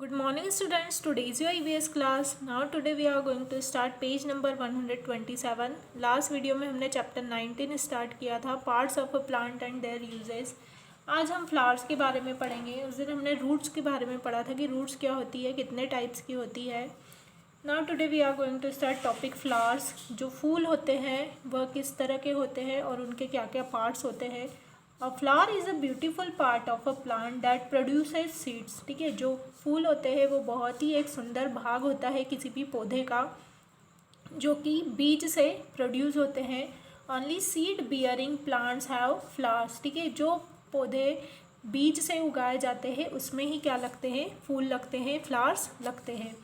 Good morning students, today is your EVS class. Now today we are going to start page number 127. Last video में हमने chapter 19 start किया था, parts of a plant and there uses. आज हम flowers के बारे में पढ़ेंगे. उस दिन हमने रूट्स के बारे में पढ़ा था कि रूट्स क्या होती है, कितने टाइप्स की होती है. Now today we are going to start topic flowers. जो फूल होते हैं वह किस तरह के होते हैं और उनके क्या क्या पार्ट्स होते हैं. अ flower is a beautiful part of a plant that produces seeds. ठीक है, जो फूल होते हैं वो बहुत ही एक सुंदर भाग होता है किसी भी पौधे का जो कि बीज से प्रोड्यूस होते हैं. Only seed bearing plants have flowers. ठीक है, जो पौधे बीज से उगाए जाते हैं उसमें ही क्या लगते हैं, फूल लगते हैं, फ्लावर्स लगते हैं.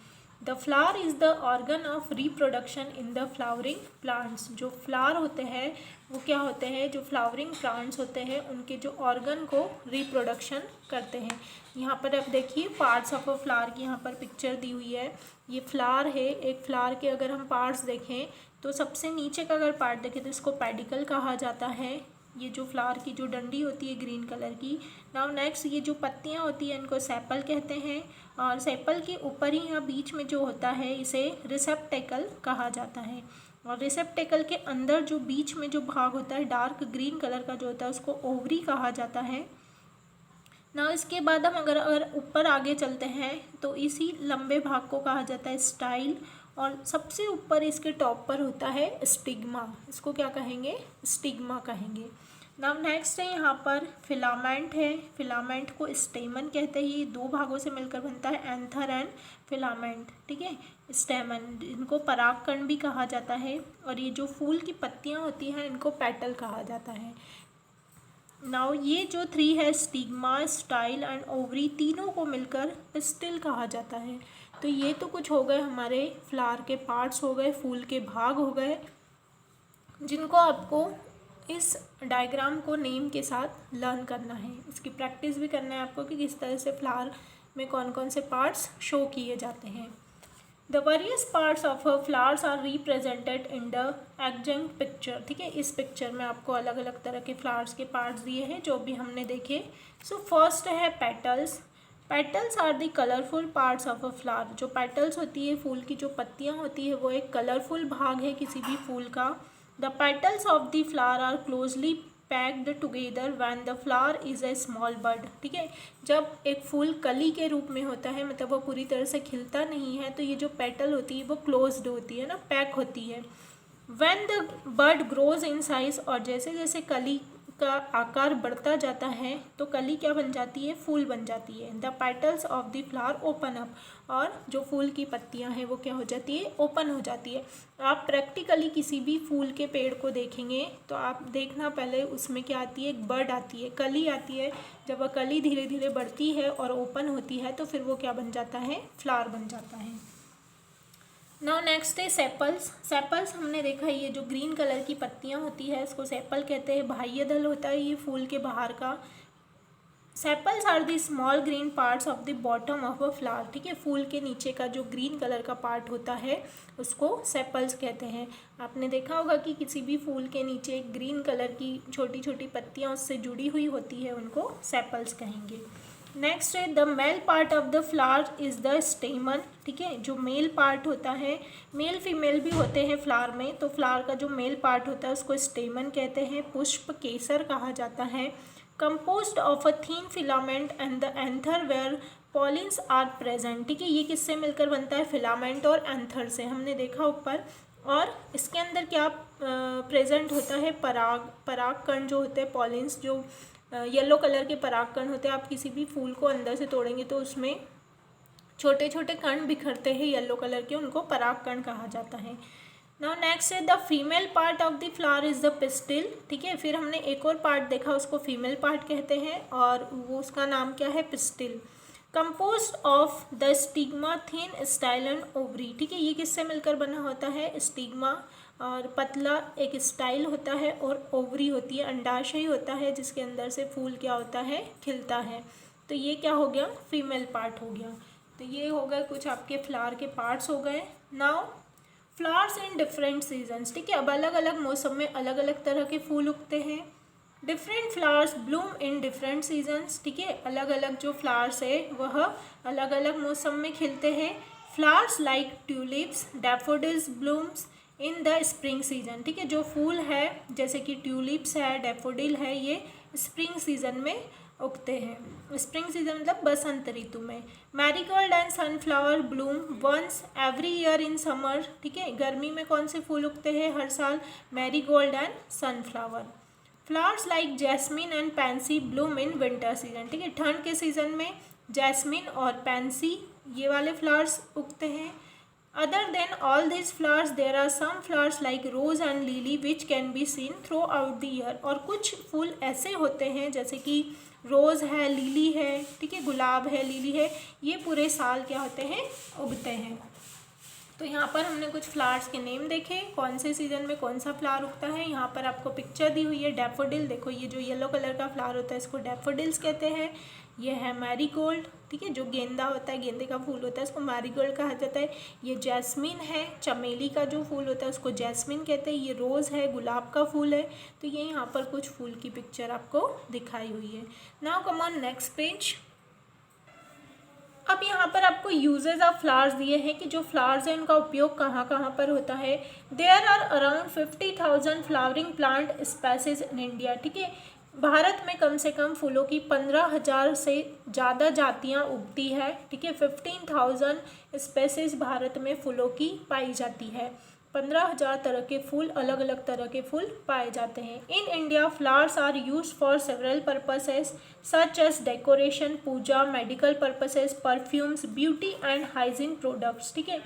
The flower is the organ of reproduction in the flowering plants. जो फ्लावर होते हैं वो क्या होते हैं, जो फ्लावरिंग प्लांट्स होते हैं उनके जो ऑर्गन को रिप्रोडक्शन करते हैं. यहाँ पर अब देखिए पार्ट्स ऑफ अ फ्लावर की यहाँ पर पिक्चर दी हुई है. ये फ्लावर है. एक फ्लावर के अगर हम पार्ट्स देखें तो सबसे नीचे का अगर पार्ट देखें तो इसको पेडिकल कहा जाता है. ये जो फ्लावर की जो डंडी होती है ग्रीन कलर की. नाउ नेक्स्ट ये जो पत्तियाँ होती हैं इनको सेपल कहते हैं और सेपल के ऊपर ही यहाँ बीच में जो होता है इसे रिसेप्टेकल कहा जाता है. और रिसेप्टेकल के अंदर जो बीच में जो भाग होता है डार्क ग्रीन कलर का जो होता है उसको ओवरी कहा जाता है. ना इसके बाद हम अगर ऊपर आगे चलते हैं तो इसी लंबे भाग को कहा जाता है स्टाइल. और सबसे ऊपर इसके टॉप पर होता है स्टिग्मा. इसको क्या कहेंगे, स्टिग्मा कहेंगे. नाउ नेक्स्ट है यहाँ पर फिलामेंट है. फिलामेंट को स्टेमन कहते हैं. ये दो भागों से मिलकर बनता है, एंथर एंड फिलामेंट. ठीक है, स्टेमन, इनको परागकण भी कहा जाता है. और ये जो फूल की पत्तियाँ होती हैं इनको पेटल कहा जाता है. नाउ ये जो थ्री है स्टिग्मा, स्टाइल एंड ओवरी, तीनों को मिलकर पिस्टिल कहा जाता है. तो ये तो कुछ हो गए हमारे फ्लावर के पार्ट्स हो गए, फूल के भाग हो गए, जिनको आपको इस डायग्राम को नेम के साथ लर्न करना है. इसकी प्रैक्टिस भी करना है आपको कि किस तरह से फ्लावर में कौन कौन से पार्ट्स शो किए जाते हैं. The various parts of a flowers are represented in the adjunct picture. ठीक है, इस पिक्चर में आपको अलग अलग तरह के फ्लावर्स के पार्ट्स दिए हैं जो भी हमने देखे. सो फर्स्ट है petals. Petals are the colourful parts of a flower. जो पेटल्स होती है, फूल की जो पत्तियाँ होती है, वो एक कलरफुल भाग है किसी भी फूल का. The petals of the flower are closely packed together when the flower is a small bud. ठीक है, जब एक फूल कली के रूप में होता है, मतलब वो पूरी तरह से खिलता नहीं है, तो ये जो पेटल होती है वो क्लोज्ड होती है ना, पैक होती है. When the bud grows in size, और जैसे जैसे कली का आकार बढ़ता जाता है तो कली क्या बन जाती है, फूल बन जाती है. The petals of the flower open up, और जो फूल की पत्तियां हैं वो क्या हो जाती है, ओपन हो जाती है. आप प्रैक्टिकली किसी भी फूल के पेड़ को देखेंगे तो आप देखना पहले उसमें क्या आती है, एक बड आती है, कली आती है. जब वह कली धीरे धीरे बढ़ती है और ओपन होती है तो फिर वो क्या बन जाता है, फ्लावर बन जाता है. नाउ नेक्स्ट है सेपल्स. सेपल्स हमने देखा ये जो ग्रीन कलर की पत्तियां होती है इसको सेपल कहते हैं. बाह्य दल होता है ये फूल के बाहर का. Sepals are the small green parts of the bottom of a flower. ठीक है, फूल के नीचे का जो ग्रीन कलर का पार्ट होता है उसको सेपल्स कहते हैं. आपने देखा होगा कि किसी भी फूल के नीचे एक ग्रीन कलर की छोटी छोटी पत्तियां उससे जुड़ी हुई होती है, उनको सेपल्स कहेंगे. नेक्स्ट है the male part of the flower is the स्टेमन. ठीक है, जो मेल पार्ट होता है, मेल फीमेल भी होते हैं फ्लावर में, तो फ्लावर का जो मेल पार्ट होता है उसको स्टेमन कहते हैं. पुष्प केसर कहा जाता है. Composed of a thin filament and the anther where pollens are present. ठीक है, ये किससे मिलकर बनता है, फिलामेंट और एंथर से, हमने देखा ऊपर. और इसके अंदर क्या प्रेजेंट होता है, परागकण जो होते हैं, पॉलिन्स, जो येलो कलर के परागकण होते हैं. आप किसी भी फूल को अंदर से तोड़ेंगे तो उसमें छोटे छोटे कण बिखरते हैं येलो कलर के, उनको परागकण कहा जाता है. नाउ नेक्स्ट है the female part of the flower is the pistil. ठीक है, फिर हमने एक और पार्ट देखा उसको फीमेल पार्ट कहते हैं और वो उसका नाम क्या है, pistil. Composed of the stigma, thin style and ovary. ठीक है, ये किससे मिलकर बना होता है, स्टिग्मा और पतला एक स्टाइल होता है और ओवरी होती है, अंडाशय होता है जिसके अंदर से फूल क्या होता है, खिलता है. तो ये क्या हो गया, फीमेल पार्ट हो गया. तो ये हो गए कुछ आपके फ्लावर के पार्ट्स हो गए. Now flowers in different seasons. ठीक है, अब अलग अलग मौसम में अलग अलग तरह के फूल उगते हैं. Different flowers Bloom in different seasons, ठीक है, अलग अलग जो फ्लावर्स है वह अलग अलग मौसम में खिलते हैं। Flowers like tulips daffodils blooms in the spring season, ठीक है, जो फूल है जैसे कि ट्यूलिप्स है, डैफोडिल है, ये स्प्रिंग सीजन में उगते हैं। स्प्रिंग सीजन मतलब बसंत ऋतु में। Marigold and sunflower bloom once every year in summer, ठीक है, गर्मी में कौन से फूल उगते हैं हर साल? Marigold and sunflower. Flowers like jasmine and pansy bloom in winter season, ठीक है, ठंड के सीजन में जैस्मिन और पैंसी ये वाले फ्लावर्स उगते हैं। Other than all this flowers there are some flowers like rose and lily which can be seen throughout the year, और कुछ फूल ऐसे होते हैं जैसे कि रोज़ है, लिली है, ठीक है, गुलाब है, लिली है, ये पूरे साल क्या होते हैं? उगते हैं। तो यहाँ पर हमने कुछ फ्लावर्स के नेम देखे, कौन से सीज़न में कौन सा फ्लावर उगता है। यहाँ पर आपको पिक्चर दी हुई है डैफोडिल, देखो ये जो येलो कलर का फ्लावर होता है इसको डैफोडिल्स कहते हैं। ये है मैरीगोल्ड, ठीक है, जो गेंदा होता है, गेंदे का फूल होता है इसको मैरीगोल्ड कहा जाता है। ये जैस्मिन है, चमेली का जो फूल होता है उसको जैस्मिन कहते हैं। ये रोज़ है, गुलाब का फूल है। तो ये यहाँ पर कुछ फूल की पिक्चर आपको दिखाई हुई है। Now come on next page. अब यहाँ पर आपको यूजेज ऑफ फ्लावर्स दिए हैं कि जो फ्लावर्स हैं उनका उपयोग कहाँ कहाँ पर होता है। There are around 50,000 flowering plant species in India, ठीक है, भारत में कम से कम फूलों की 15,000 से ज़्यादा जातियाँ उगती है, ठीक है, 15,000 स्पेसीज भारत में फूलों की पाई जाती है। 15,000 तरह के फूल, अलग अलग तरह के फूल पाए जाते हैं। In India flowers are use for several purposes such as decoration, puja, medical purposes, perfumes, beauty and hygiene products, ठीक है।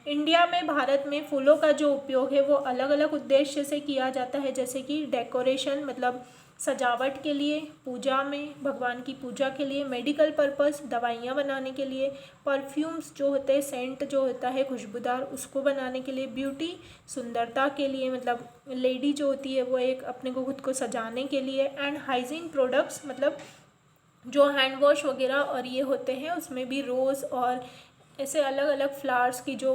इंडिया में, भारत में फूलों का जो उपयोग है वो अलग अलग उद्देश्य से किया जाता है, जैसे कि डेकोरेशन मतलब सजावट के लिए, पूजा में भगवान की पूजा के लिए, मेडिकल पर्पस दवाइयाँ बनाने के लिए, परफ्यूम्स जो होते हैं, सेंट जो होता है खुशबूदार, उसको बनाने के लिए, ब्यूटी सुंदरता के लिए मतलब लेडी जो होती है वो एक अपने को खुद को सजाने के लिए, एंड हाइजीन प्रोडक्ट्स मतलब जो हैंड वॉश वगैरह और ये होते हैं उसमें भी रोज़ और ऐसे अलग अलग फ्लावर्स की जो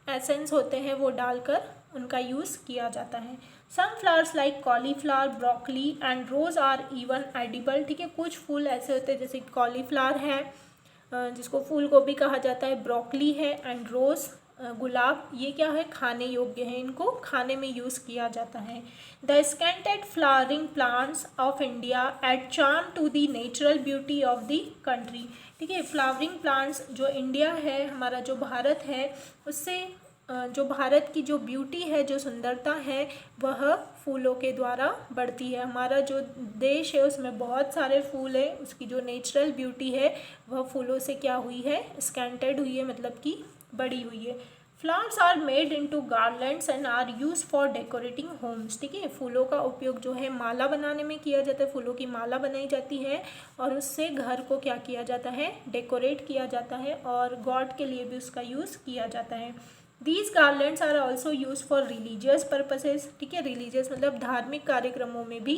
एसेंस होते हैं वो डालकर उनका यूज़ किया जाता है। Some flowers like cauliflower, broccoli and rose are even edible, ठीक है, कुछ फूल ऐसे होते हैं जैसे कॉलीफ्लावर है जिसको फूल गोभी कहा जाता है, ब्रोकली है एंड रोज़ गुलाब, ये क्या है? खाने योग्य है, इनको खाने में यूज़ किया जाता है। The scented flowering plants of India add charm to the natural beauty of the country, ठीक है, फ्लावरिंग प्लांट्स जो इंडिया है, हमारा जो भारत है, उससे जो भारत की जो ब्यूटी है, जो सुंदरता है, वह फूलों के द्वारा बढ़ती है। हमारा जो देश है उसमें बहुत सारे फूल है, उसकी जो नेचुरल ब्यूटी है वह फूलों से क्या हुई है? स्कैंटेड हुई है, मतलब कि बढ़ी हुई है। Flowers are made into garlands and are use for decorating homes, ठीक है, फूलों का उपयोग जो है माला बनाने में किया जाता है, फूलों की माला बनाई जाती है और उससे घर को क्या किया जाता है? डेकोरेट किया जाता है, और गॉड के लिए भी उसका यूज़ किया जाता है। These garlands are also use for religious purposes, ठीक है, रिलीजियस मतलब धार्मिक कार्यक्रमों में भी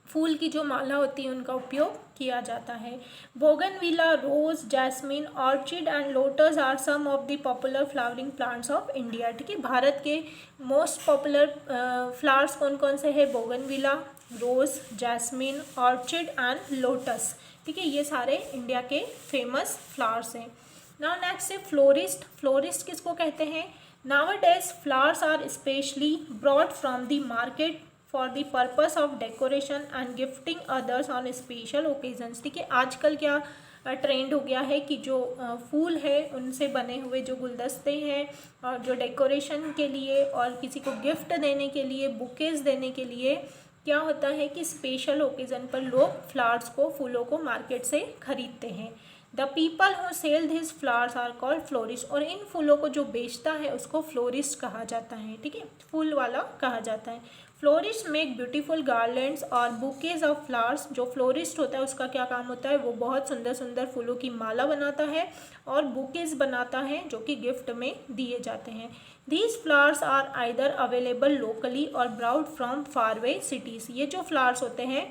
फूल की जो माला होती है उनका उपयोग किया जाता है। Bougainvillea, rose, jasmine, orchid and lotus are some of the popular flowering plants of India, ठीक है, भारत के मोस्ट पॉपुलर फ्लावर्स कौन कौन से हैं? Bougainvillea, rose, jasmine, orchid and lotus, ठीक है, ये सारे इंडिया के फेमस फ्लावर्स हैं। नाउ नेक्स्ट है फ्लोरिस्ट। फ्लोरिस्ट किसको कहते हैं? Nowadays flowers are specially brought from the market for the purpose of decoration and gifting others on special occasions, ठीक है, आजकल क्या ट्रेंड हो गया है कि जो फूल है उनसे बने हुए जो गुलदस्ते हैं और जो डेकोरेशन के लिए और किसी को गिफ्ट देने के लिए, बुकेज देने के लिए क्या होता है कि स्पेशल ओकेज़न पर लोग फ्लावर्स को, फूलों को मार्केट से खरीदते हैं। The people who sell this flowers are called florist, और इन फूलों को जो बेचता है उसको फ्लोरिस्ट कहा जाता है, ठीक है, फूल वाला कहा जाता है। फ्लोरिस्ट मेक ब्यूटीफुल गार्लैंड्स और बुकेज ऑफ फ्लावर्स, जो फ्लोरिस्ट होता है उसका क्या काम होता है? वो बहुत सुंदर सुंदर फूलों की माला बनाता है और बुकेज बनाता है जो कि गिफ्ट में दिए जाते हैं। These flowers are either available locally or brought from faraway cities, ये जो फ्लावर्स होते हैं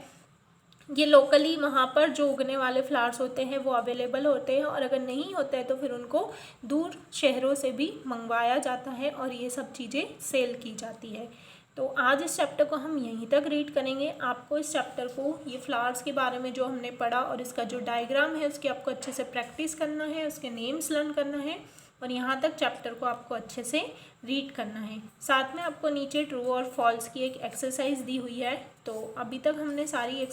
ये लोकली वहाँ पर जो उगने वाले फ्लावर्स होते हैं वो अवेलेबल होते हैं, और अगर नहीं होते हैं तो फिर उनको दूर शहरों से भी मंगवाया जाता है और ये सब चीज़ें सेल की जाती है। तो आज इस चैप्टर को हम यहीं तक रीड करेंगे। आपको इस चैप्टर को, ये फ्लावर्स के बारे में जो हमने पढ़ा और इसका जो डायग्राम है उसकी आपको अच्छे से प्रैक्टिस करना है, उसके नेम्स लर्न करना है और यहाँ तक चैप्टर को आपको अच्छे से रीड करना है। साथ में आपको नीचे ट्रू और फॉल्स की एक एक्सरसाइज दी हुई है। तो अभी तक हमने सारी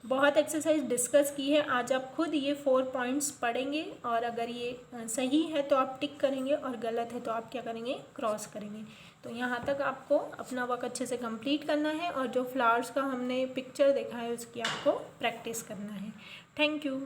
बहुत एक्सरसाइज डिस्कस की है। आज आप खुद ये 4 पॉइंट्स पढ़ेंगे और अगर ये सही है तो आप टिक करेंगे और गलत है तो आप क्या करेंगे, क्रॉस करेंगे। तो यहाँ तक आपको अपना वर्क अच्छे से कंप्लीट करना है और जो फ्लावर्स का हमने पिक्चर देखा है उसकी आपको प्रैक्टिस करना है। Thank you.